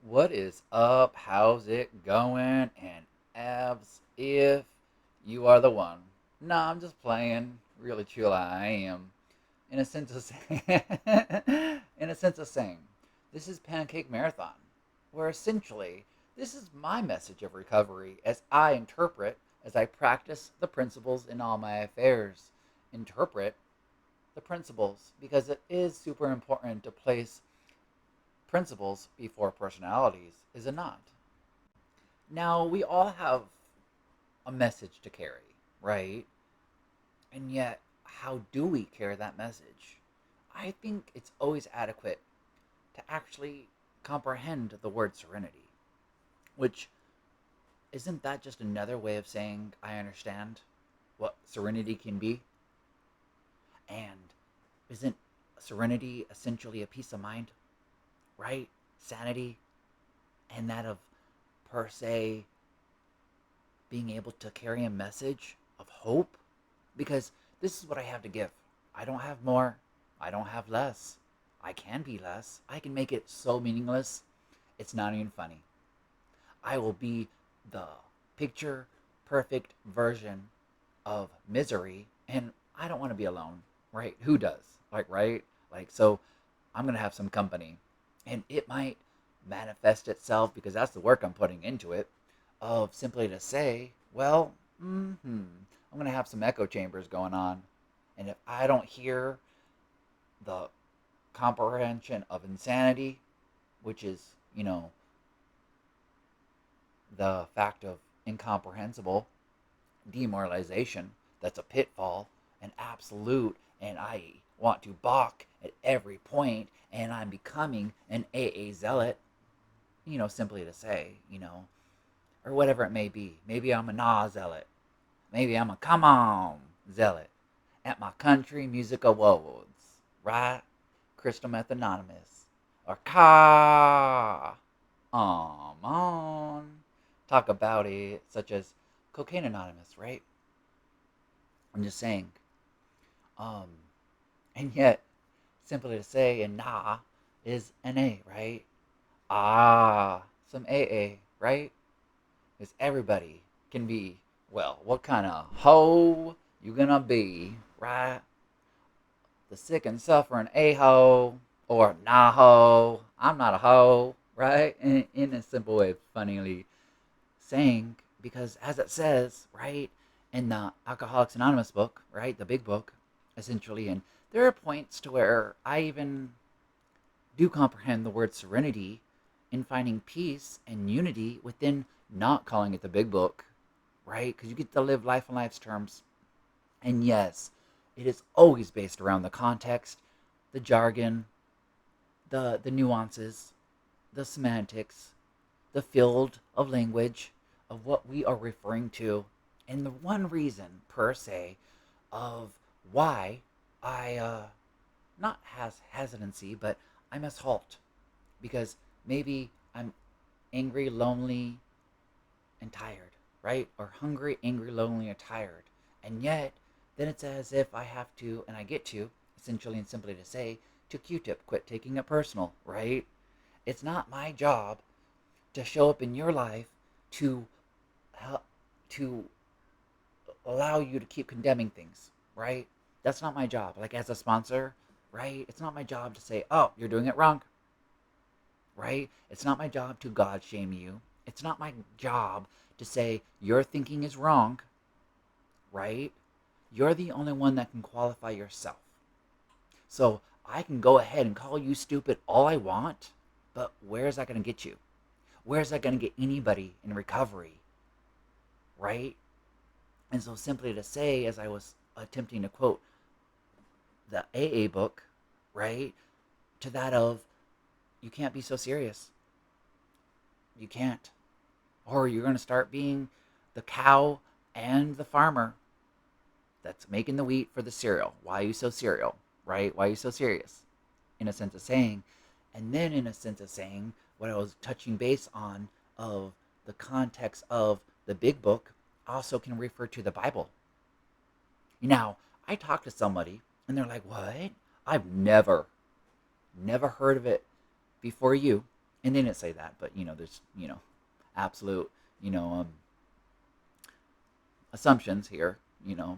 What is up? How's it going? And abs, if you are the one. Nah, I'm just playing. Really chill I am. In a sense of saying, in a sense of saying, this is Pancake Marathon, where essentially this is my message of recovery as I interpret, as I practice the principles in all my affairs. Interpret the principles because it is super important to place principles before personalities, is it not? Now, we all have a message to carry, right? And yet, how do we carry that message? I think it's always adequate to actually comprehend the word serenity, which isn't that just another way of saying I understand what serenity can be? And isn't serenity essentially a peace of mind, right? Sanity, and that of per se being able to carry a message of hope, because this is what I have to give. I don't have more. I don't have less. I can be less. I can make it so meaningless. It's not even funny. I will be the picture perfect version of misery, and I don't want to be alone, right? Who does? Like, right? Like, so I'm going to have some company, and it might manifest itself because that's the work I'm putting into it of simply to say, well, I'm going to have some echo chambers going on. And if I don't hear the comprehension of insanity, which is, the fact of incomprehensible demoralization, that's a pitfall, an absolute, and I want to balk at every point, and I'm becoming an AA zealot, simply to say, or whatever it may be. Maybe I'm a nah zealot. Maybe I'm a come on zealot at my country music awards, right? Crystal Meth Anonymous. Or on. Talk about it, such as Cocaine Anonymous, right? I'm just saying. Um, and yet, simply to say and nah is an A, right? Some AA, right? Because everybody can be, well, what kind of hoe you gonna be, right? The sick and suffering a-hole or nah ho. I'm not a hoe, right? In a simple way of funnily saying, because as it says, right, in the Alcoholics Anonymous book, right, the big book, essentially, and there are points to where I even do comprehend the word serenity in finding peace and unity within not calling it the big book, right? Because you get to live life on life's terms. And yes, it is always based around the context, the jargon, the nuances, the semantics, the field of language of what we are referring to, and the one reason per se of why I not has hesitancy, but I must halt because maybe I'm angry, lonely, and tired, right? Or hungry, angry, lonely, or tired. And yet, then it's as if I have to, and I get to, essentially and simply to say, to Q-tip, quit taking it personal, right? It's not my job to show up in your life to help, to allow you to keep condemning things, right? That's not my job. Like as a sponsor, right? It's not my job to say, oh, you're doing it wrong, right? It's not my job to God shame you. It's not my job to say your thinking is wrong, right? You're the only one that can qualify yourself. So I can go ahead and call you stupid all I want, but where is that going to get you? Where is that going to get anybody in recovery, right? And so simply to say, as I was attempting to quote the AA book, right, to that of, you can't be so serious. You can't. Or you're going to start being the cow and the farmer that's making the wheat for the cereal. Why are you so serial, right? Why are you so serious? In a sense of saying. And then in a sense of saying, what I was touching base on of the context of the big book also can refer to the Bible. Now, I talked to somebody and they're like, what? I've never heard of it before you. And they didn't say that, but there's absolute you know assumptions here,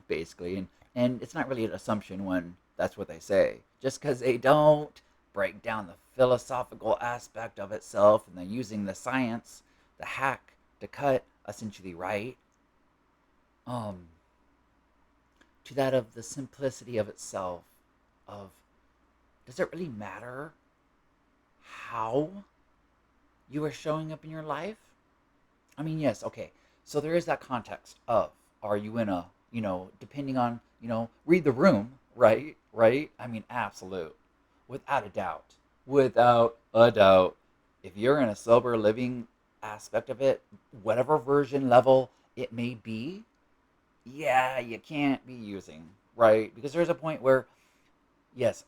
basically, and it's not really an assumption when that's what they say. Just because they don't break down the philosophical aspect of itself, and then using the science, the hack to cut essentially right, um, to that of the simplicity of itself. Of does it really matter how you are showing up in your life? I mean, yes, okay. So there is that context of are you in a, depending on, read the room, right? Right? I mean, absolute. Without a doubt. Without a doubt. If you're in a sober living aspect of it, whatever version level it may be, yeah, you can't be using, right? Because there's a point where, yes,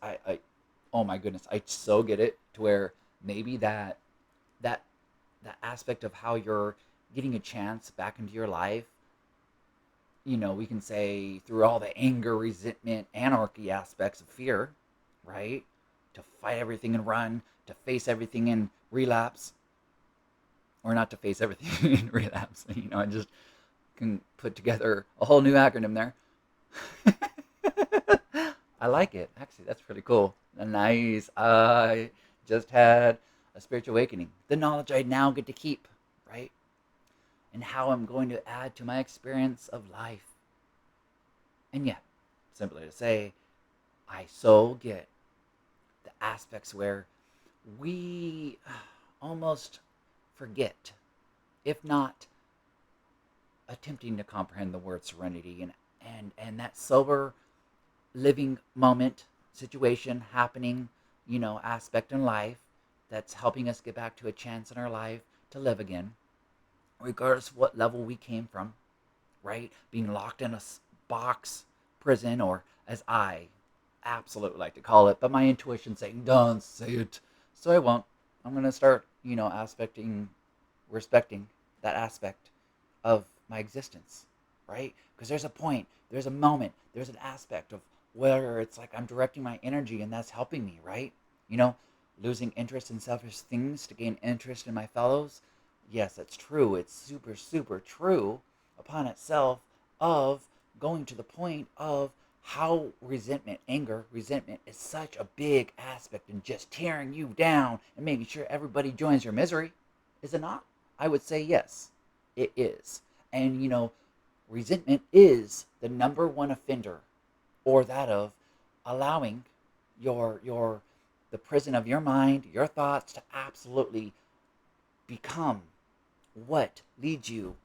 oh my goodness, I so get it to where maybe that that aspect of how you're getting a chance back into your life, we can say through all the anger, resentment, anarchy aspects of fear, right? To fight everything and run, to face everything and relapse, or not to face everything and relapse. I just can put together a whole new acronym there. I like it. Actually, that's pretty cool. Nice. I just had a spiritual awakening. The knowledge I now get to keep, right? And how I'm going to add to my experience of life. And yet, simply to say, I so get the aspects where we almost forget, if not attempting to comprehend the word serenity and that sober living moment, situation happening, aspect in life that's helping us get back to a chance in our life to live again, regardless of what level we came from, right? Being locked in a box, prison, or as I absolutely like to call it, but my intuition saying, don't say it. So I won't. I'm going to start, respecting that aspect of my existence, right? Because there's a point, there's a moment, there's an aspect of where it's like I'm directing my energy and that's helping me, right? You know, losing interest in selfish things to gain interest in my fellows. Yes, that's true. It's super, super true upon itself of going to the point of how resentment, anger, resentment is such a big aspect in just tearing you down and making sure everybody joins your misery. Is it not? I would say yes, it is. And resentment is the number one offender, or that of allowing your the prison of your mind, your thoughts to absolutely become what leads you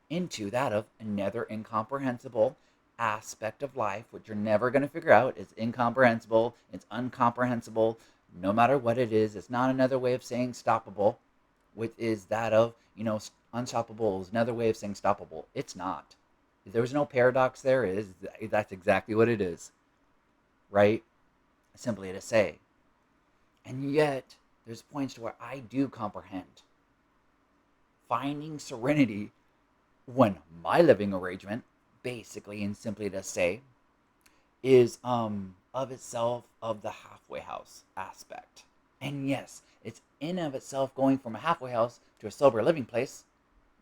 into that of another incomprehensible aspect of life, which you're never going to figure out. It's incomprehensible, it's uncomprehensible, no matter what it is. It's not another way of saying stoppable, which is that of, unstoppable is another way of saying stoppable. It's not. If there was no paradox there, that's exactly what it is, right? Simply to say. And yet, there's points to where I do comprehend finding serenity when my living arrangement, basically and simply to say, is of itself of the halfway house aspect. And yes, it's in of itself going from a halfway house to a sober living place,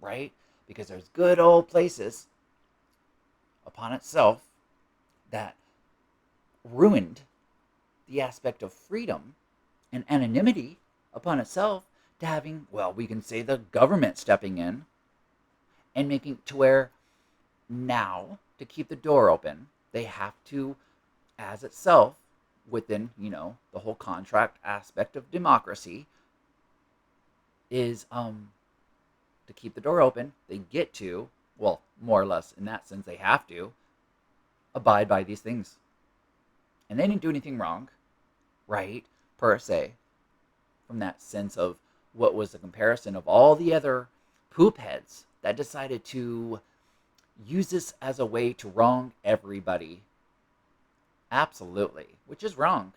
right? Because there's good old places upon itself that ruined the aspect of freedom and anonymity upon itself to having, well, we can say the government stepping in and making to where now to keep the door open, they have to, as itself, within, the whole contract aspect of democracy, is to keep the door open, they get to, well, more or less in that sense, they have to abide by these things. And they didn't do anything wrong, right, per se, from that sense of what was the comparison of all the other poop heads that decided to use this as a way to wrong everybody. Absolutely, which is wrong.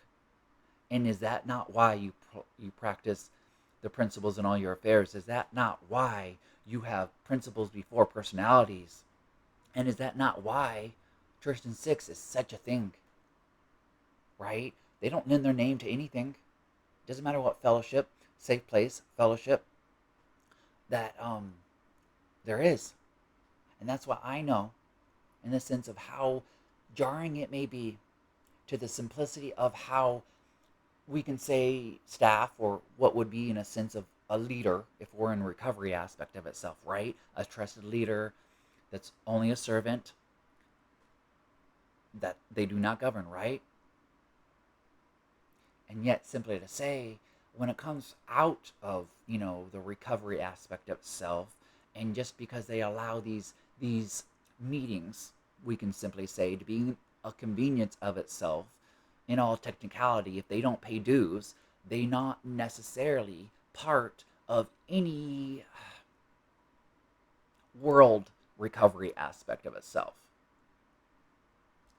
And is that not why you practice the principles in all your affairs? Is that not why you have principles before personalities? And is that not why Tristan 6 is such a thing? Right? They don't lend their name to anything. Doesn't matter what fellowship. safe place, fellowship that there is. And that's what I know in the sense of how jarring it may be to the simplicity of how we can say staff, or what would be in a sense of a leader if we're in recovery aspect of itself, right? A trusted leader that's only a servant, that they do not govern, right? And yet simply to say, when it comes out of, the recovery aspect of itself, and just because they allow these meetings, we can simply say, to be a convenience of itself, in all technicality, if they don't pay dues, they not necessarily part of any world recovery aspect of itself.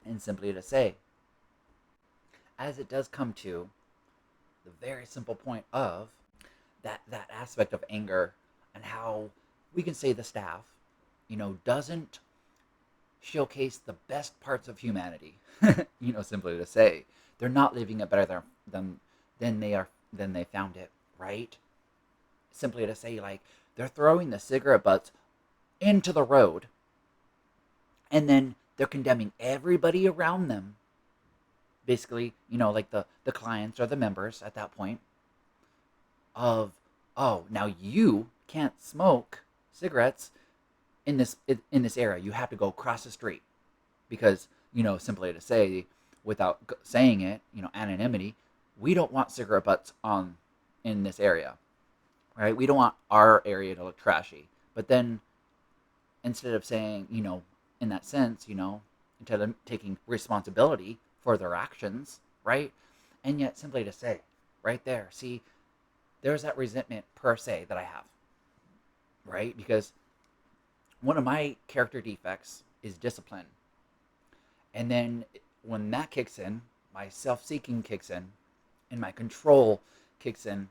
And simply to say, as it does come to the very simple point of that aspect of anger, and how we can say the staff, doesn't showcase the best parts of humanity. Simply to say, they're not living it better than they found it, right? Simply to say, like, they're throwing the cigarette butts into the road, and then they're condemning everybody around them. Basically, like the clients or the members at that point, of, oh, now you can't smoke cigarettes in this area. You have to go across the street because, simply to say, without saying it, anonymity, we don't want cigarette butts on in this area, right? We don't want our area to look trashy. But then instead of saying, in that sense, instead of taking responsibility for their actions, right? And yet simply to say, right there, see, there's that resentment per se that I have, right? Because one of my character defects is discipline. And then when that kicks in, my self-seeking kicks in, and my control kicks in.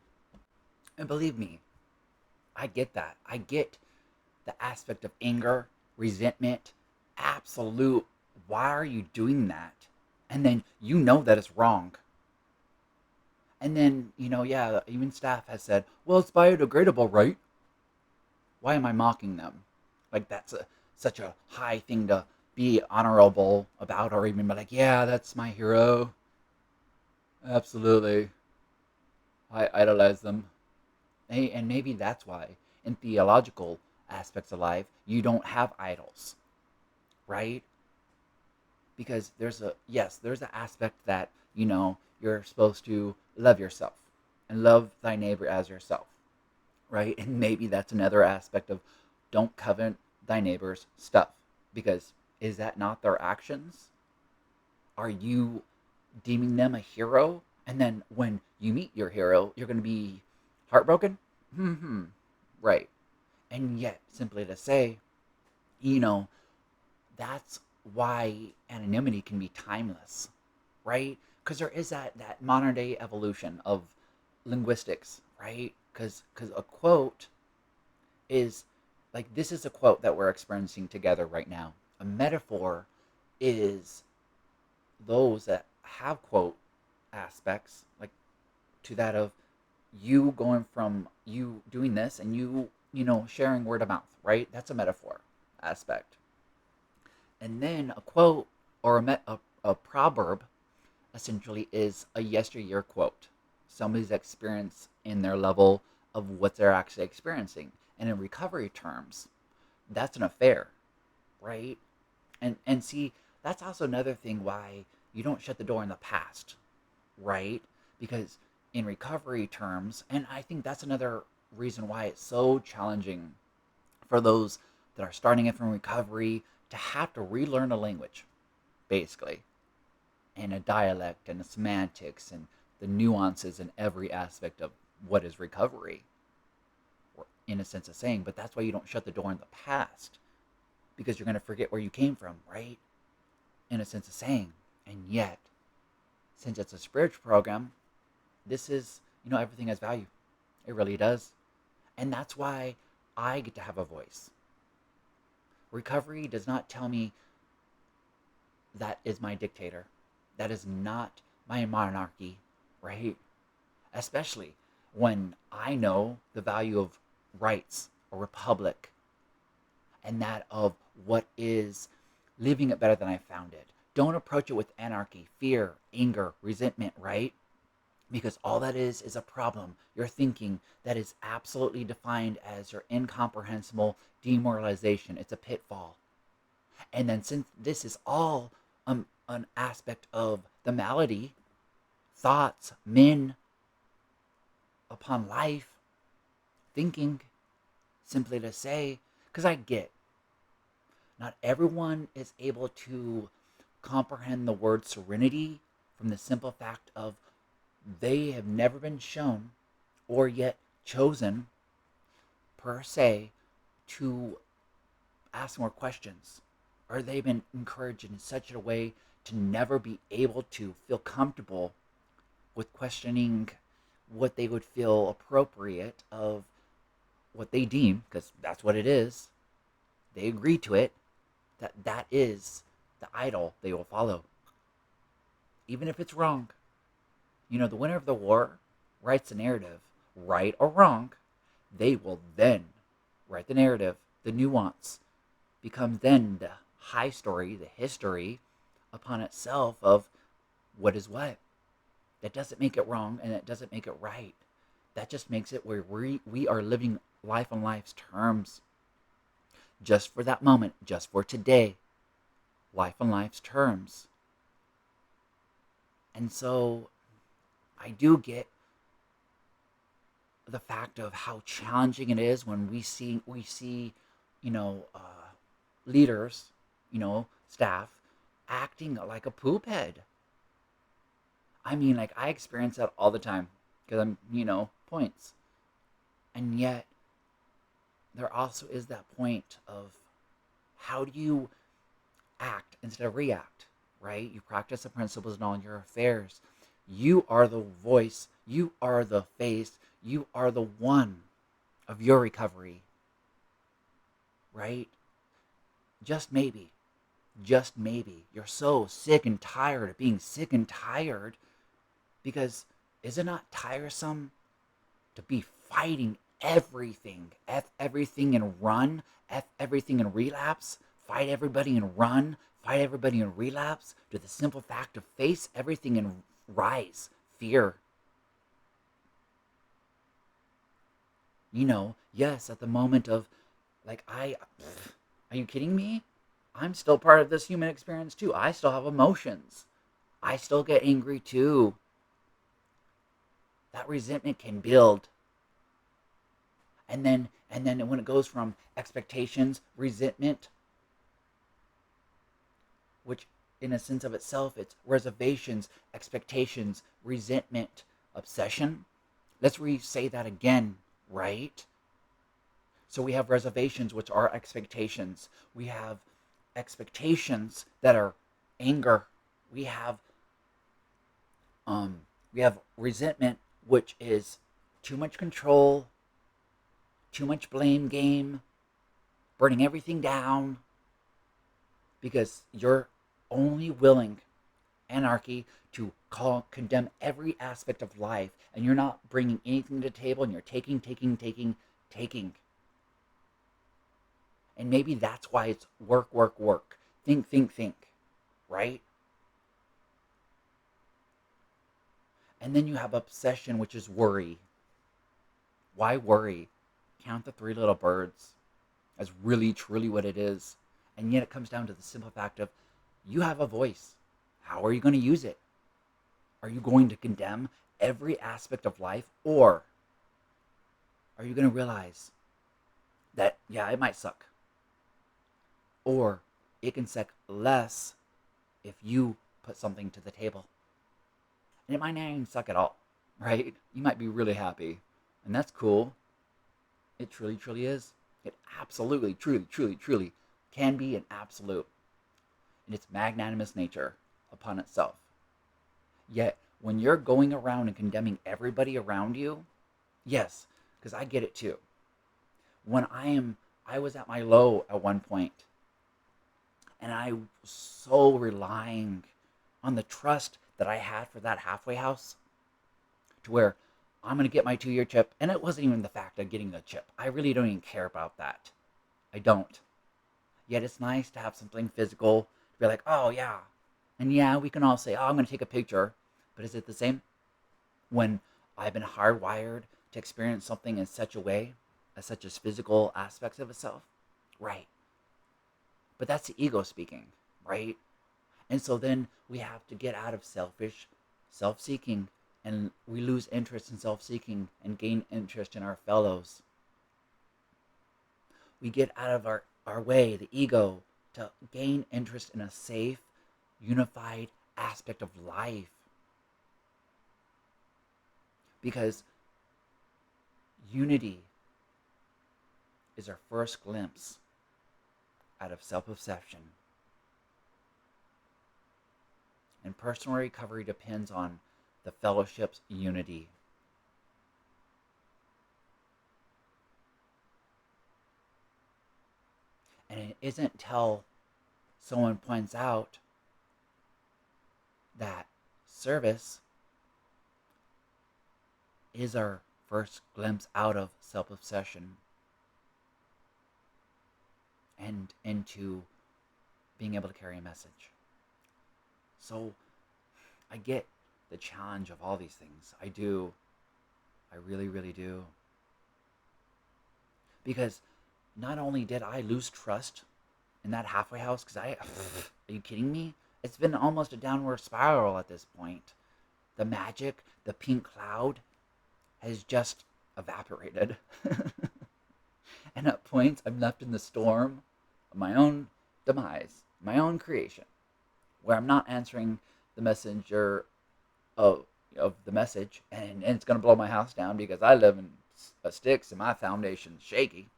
And believe me, I get that. I get the aspect of anger, resentment, absolute, why are you doing that? And then that it's wrong. And then, yeah, even staff has said, well, it's biodegradable, right? Why am I mocking them? Like, that's such a high thing to be honorable about, or even be like, yeah, that's my hero. Absolutely. I idolize them. And maybe that's why, in theological aspects of life, you don't have idols, right? Because there's an aspect that, you're supposed to love yourself and love thy neighbor as yourself, right? And maybe that's another aspect of, don't covet thy neighbor's stuff, because is that not their actions? Are you deeming them a hero? And then when you meet your hero, you're going to be heartbroken? Right. And yet, simply to say, you know, that's why anonymity can be timeless, right? Because there is that modern day evolution of linguistics, right? Because a quote is, like, this is a quote that we're experiencing together right now. A metaphor is those that have quote aspects, like, to that of you going from you doing this and sharing word of mouth, right? That's a metaphor aspect. And then a quote, or a proverb, essentially is a yesteryear quote, somebody's experience in their level of what they're actually experiencing. And in recovery terms, that's an affair, right? And see, that's also another thing why you don't shut the door in the past, right? Because in recovery terms, and I think that's another reason why it's so challenging for those that are starting it from recovery to have to relearn a language, basically, and a dialect and the semantics and the nuances in every aspect of what is recovery, or in a sense of saying. But that's why you don't shut the door in the past, because you're going to forget where you came from, right? In a sense of saying. And yet, since it's a spiritual program, this is, everything has value. It really does. And that's why I get to have a voice. Recovery does not tell me that is my dictator. That is not my monarchy, right? Especially when I know the value of rights, a republic, and that of what is living it better than I found it. Don't approach it with anarchy, fear, anger, resentment, right? Because all that is a problem. You're thinking that is absolutely defined as your incomprehensible demoralization. It's a pitfall. And then, since this is all an aspect of the malady, thoughts, men upon life, thinking, simply to say, because I get not everyone is able to comprehend the word serenity from the simple fact of they have never been shown or yet chosen per se to ask more questions, or they've been encouraged in such a way to never be able to feel comfortable with questioning what they would feel appropriate of what they deem, because that's what it is, they agree to it, that is the idol they will follow, even if it's wrong. The winner of the war writes the narrative, right or wrong. They will then write the narrative. The nuance becomes then the high story, the history upon itself of what is what. That doesn't make it wrong, and it doesn't make it right. That just makes it where we are living life on life's terms. Just for that moment, just for today. Life on life's terms. And so I do get the fact of how challenging it is when we see you know uh, leaders, staff acting like a poop head. I mean, like, I experience that all the time because I'm, points. And yet there also is that point of how do you act instead of react, right? You practice the principles in all your affairs. You are the voice, you are the face, you are the one of your recovery, right? Just maybe, you're so sick and tired of being sick and tired because is it not tiresome to be fighting everything? F everything and run, F everything and relapse, fight everybody and run, fight everybody and relapse, to the simple fact of face everything and rise, fear. Yes, at the moment of, like, are you kidding me? I'm still part of this human experience too. I still have emotions. I still get angry too. That resentment can build. And then when it goes from expectations, resentment, which in a sense of itself, it's reservations, expectations, resentment, obsession. Let's re-say that again, right? So we have reservations, which are expectations. We have expectations that are anger. We have um we have resentment, which is too much control, too much blame game, burning everything down because you're only willing anarchy to condemn every aspect of life, and you're not bringing anything to the table, and you're taking, taking, taking, taking. And maybe that's why it's work, work, work. Think, think, think, right? And then you have obsession, which is worry. Why worry? Count the three little birds. That's really, truly what it is. And yet it comes down to the simple fact of you have a voice. How are you going to use it? Are you going to condemn every aspect of life? Or are you going to realize that, yeah, it might suck? Or it can suck less if you put something to the table. And it might not even suck at all, right? You might be really happy. And that's cool. It truly, truly is. It absolutely, truly, truly, truly can be an absolute in its magnanimous nature upon itself. Yet, when you're going around and condemning everybody around you, yes, because I get it too. When I was at my low at one point, and I was so relying on the trust that I had for that halfway house, to where I'm going to get my 2-year chip. And it wasn't even the fact of getting the chip. I really don't even care about that. I don't. Yet it's nice to have something physical to be like, oh, yeah. And yeah, we can all say, oh, I'm going to take a picture. But is it the same when I've been hardwired to experience something in such a way, as such as physical aspects of itself? Right. But that's the ego speaking, right? And so then we have to get out of selfish self-seeking, and we lose interest in self-seeking and gain interest in our fellows. We get out of our way, the ego, to gain interest in a safe, unified aspect of life. Because unity is our first glimpse out of self-obsession. And personal recovery depends on the fellowship's unity. And it isn't till someone points out that service is our first glimpse out of self-obsession and into being able to carry a message. So I get the challenge of all these things. I do. I really, really do. Because not only did I lose trust in that halfway house, because are you kidding me? It's been almost a downward spiral at this point. The magic, the pink cloud, has just evaporated. And at points, I'm left in the storm of my own demise, my own creation, where I'm not answering the messenger of the message, and it's going to blow my house down because I live in sticks and my foundation's shaky,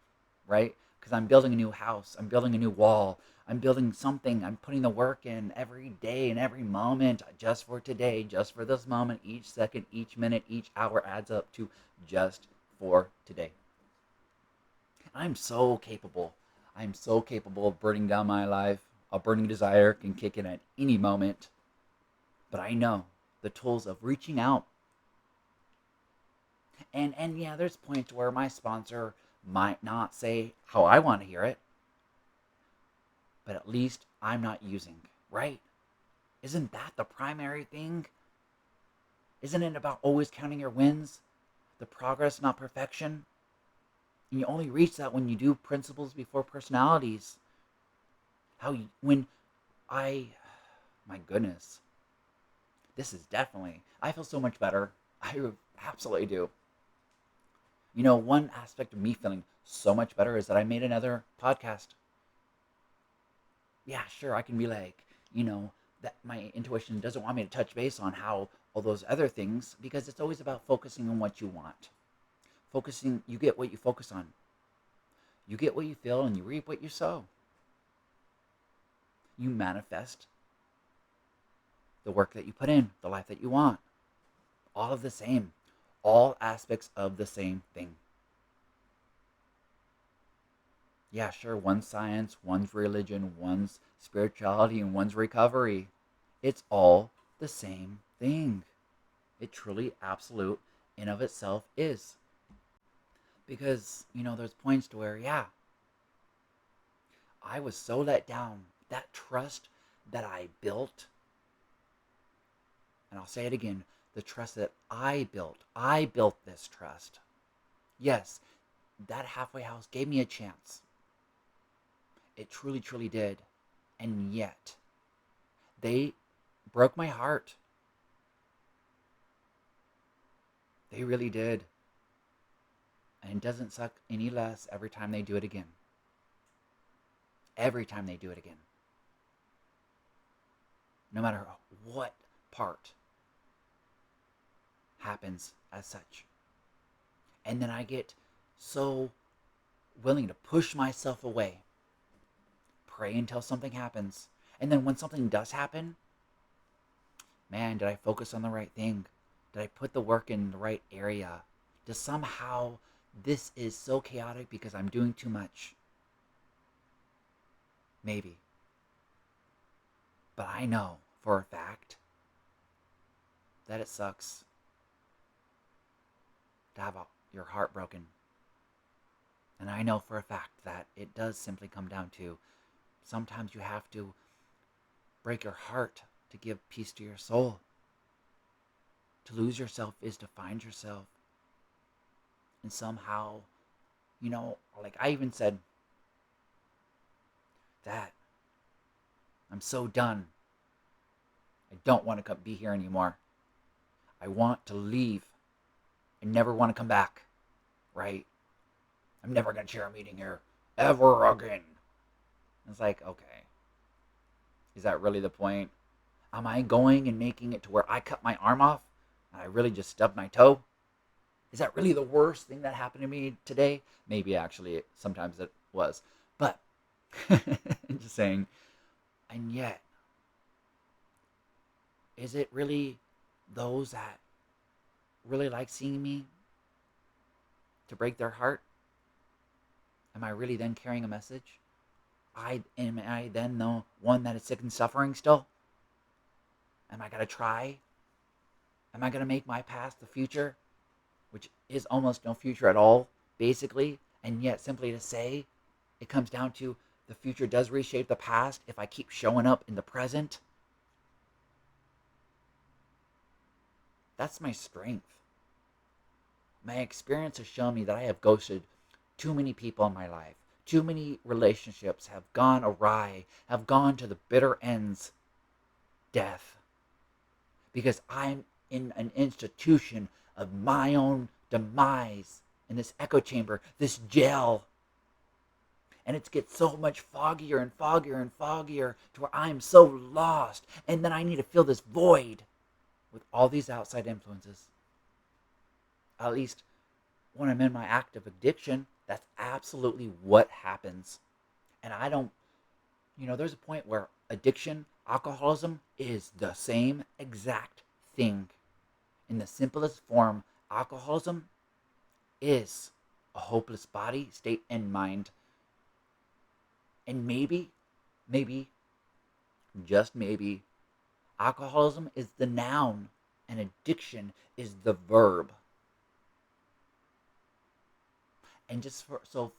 right? Because I'm building a new house, I'm building a new wall, I'm building something, I'm putting the work in every day and every moment, just for today, just for this moment, each second, each minute, each hour adds up to just for today. I'm so capable. I'm so capable of burning down my life. A burning desire can kick in at any moment. But I know the tools of reaching out. And yeah, there's points where my sponsor might not say how I want to hear it. But at least I'm not using, right? Isn't that the primary thing? Isn't it about always counting your wins? The progress, not perfection? And you only reach that when you do principles before personalities. When I, my goodness, this is definitely, I feel so much better. I absolutely do. You know, one aspect of me feeling so much better is that I made another podcast. Yeah, sure, I can be like, that my intuition doesn't want me to touch base on how all those other things, because it's always about focusing on what you want. You get what you focus on. You get what you feel and you reap what you sow. You manifest the work that you put in, the life that you want. All of the same. All aspects of the same thing. Yeah, sure, one's science, one's religion, one's spirituality, and one's recovery. It's all the same thing. It truly, absolute, in of itself is. Because, there's points to where, yeah, I was so let down. That trust that I built, and I'll say it again, the trust that I built this trust. Yes, that halfway house gave me a chance. It truly, truly did. And yet, they broke my heart. They really did. And it doesn't suck any less every time they do it again. Every time they do it again. No matter what part happens as such. And then I get so willing to push myself away. Pray until something happens. And then when something does happen, man, did I focus on the right thing? Did I put the work in the right area? Does somehow this is so chaotic because I'm doing too much? Maybe. But I know for a fact that it sucks. to have your heart broken. And I know for a fact that it does simply come down to sometimes you have to break your heart to give peace to your soul. To lose yourself is to find yourself. And somehow, like I even said that I'm so done. I don't want to be here anymore. I want to leave. I never want to come back, right? I'm never going to chair a meeting here ever again. It's like, okay, is that really the point? Am I going and making it to where I cut my arm off and I really just stubbed my toe? Is that really the worst thing that happened to me today? Maybe actually, sometimes it was. But, I'm just saying, and yet, is it really those that really like seeing me to break their heart? Am I really then carrying a message? Am I then the one that is sick and suffering still? Am I going to try? Am I going to make my past the future? Which is almost no future at all, basically. And yet, simply to say, it comes down to the future does reshape the past if I keep showing up in the present. That's my strength. My experience has shown me that I have ghosted too many people in my life. Too many relationships have gone awry, have gone to the bitter ends, death. Because I'm in an institution of my own demise, in this echo chamber, this jail. And it gets so much foggier and foggier and foggier to where I'm so lost. And then I need to fill this void with all these outside influences. At least when I'm in my active addiction, that's absolutely what happens. And I don't, there's a point where addiction, alcoholism is the same exact thing. In the simplest form, alcoholism is a hopeless body, state, and mind. And maybe, just maybe, alcoholism is the noun and addiction is the verb. And just for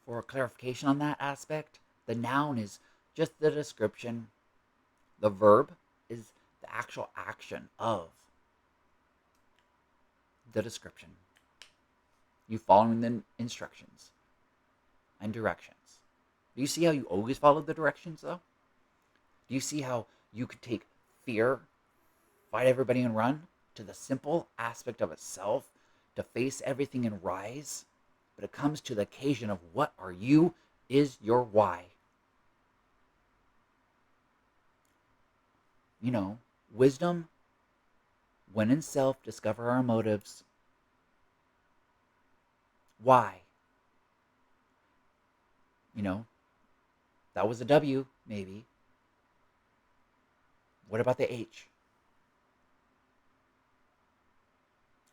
a clarification on that aspect, the noun is just the description. The verb is the actual action of the description. You following the instructions and directions. Do you see how you always follow the directions, though? Do you see how you could take fear, fight everybody and run, to the simple aspect of itself, to face everything and rise? But it comes to the occasion of what are you is your why. Wisdom, when in self, discover our motives. Why? That was a W, maybe. What about the H?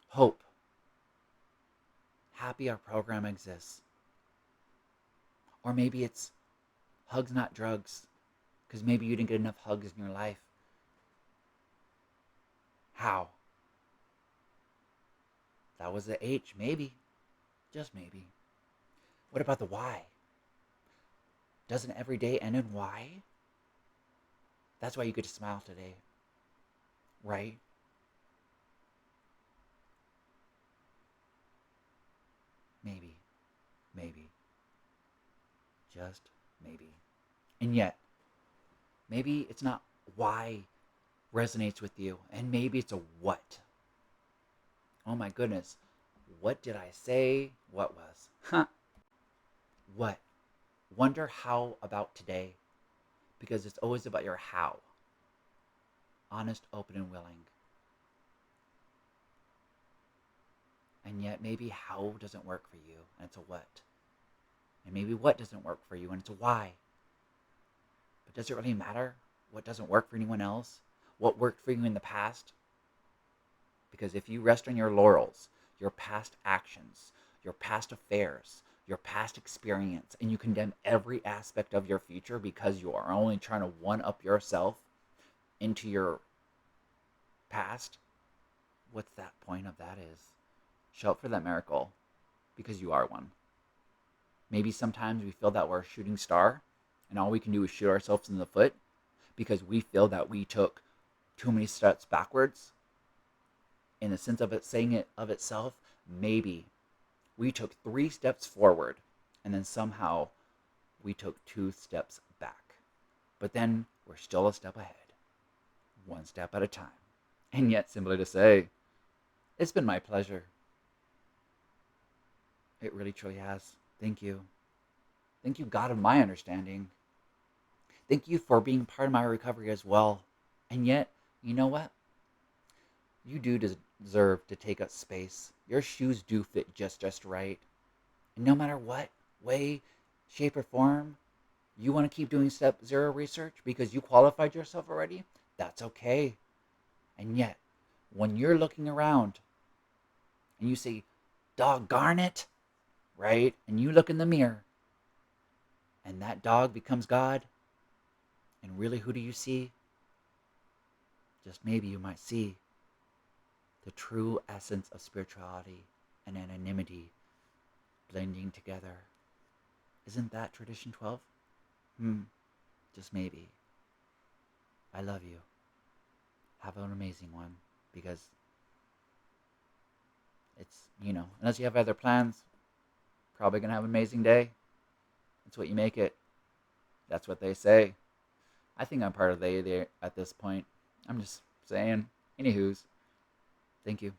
Hope. Happy our program exists. Or maybe it's hugs, not drugs, because maybe you didn't get enough hugs in your life. How? That was the H, maybe. Just maybe. What about the why? Doesn't every day end in Y? That's why you get to smile today. Right? Maybe. Just maybe. And yet, maybe it's not why resonates with you, and maybe it's a what. Oh my goodness. What did I say? What was? What? Wonder how about today? Because it's always about your how. Honest, open, and willing. And yet maybe how doesn't work for you, and it's a what. And maybe what doesn't work for you, and it's a why. But does it really matter what doesn't work for anyone else? What worked for you in the past? Because if you rest on your laurels, your past actions, your past affairs, your past experience, and you condemn every aspect of your future because you are only trying to one-up yourself into your past, what's that point of that is? Show up for that miracle because you are one. Maybe sometimes we feel that we're a shooting star and all we can do is shoot ourselves in the foot because we feel that we took too many steps backwards. In the sense of it saying it of itself, maybe we took 3 steps forward and then somehow we took 2 steps back. But then we're still a step ahead, 1 step at a time. And yet, simply to say, it's been my pleasure. It really truly has. Thank you. Thank you, God of my understanding. Thank you for being part of my recovery as well. And yet, you know what? You do deserve to take up space. Your shoes do fit just right. And no matter what way, shape, or form you want to keep doing step zero research because you qualified yourself already, that's okay. And yet, when you're looking around and you say, doggone it, right? And you look in the mirror and that dog becomes God, and really who do you see? Just maybe you might see the true essence of spirituality and anonymity blending together. Isn't that tradition 12? Just maybe. I love you. Have an amazing one, because it's, unless you have other plans, probably going to have an amazing day. That's what you make it. That's what they say. I think I'm part of they there at this point. I'm just saying. Anywho's, thank you.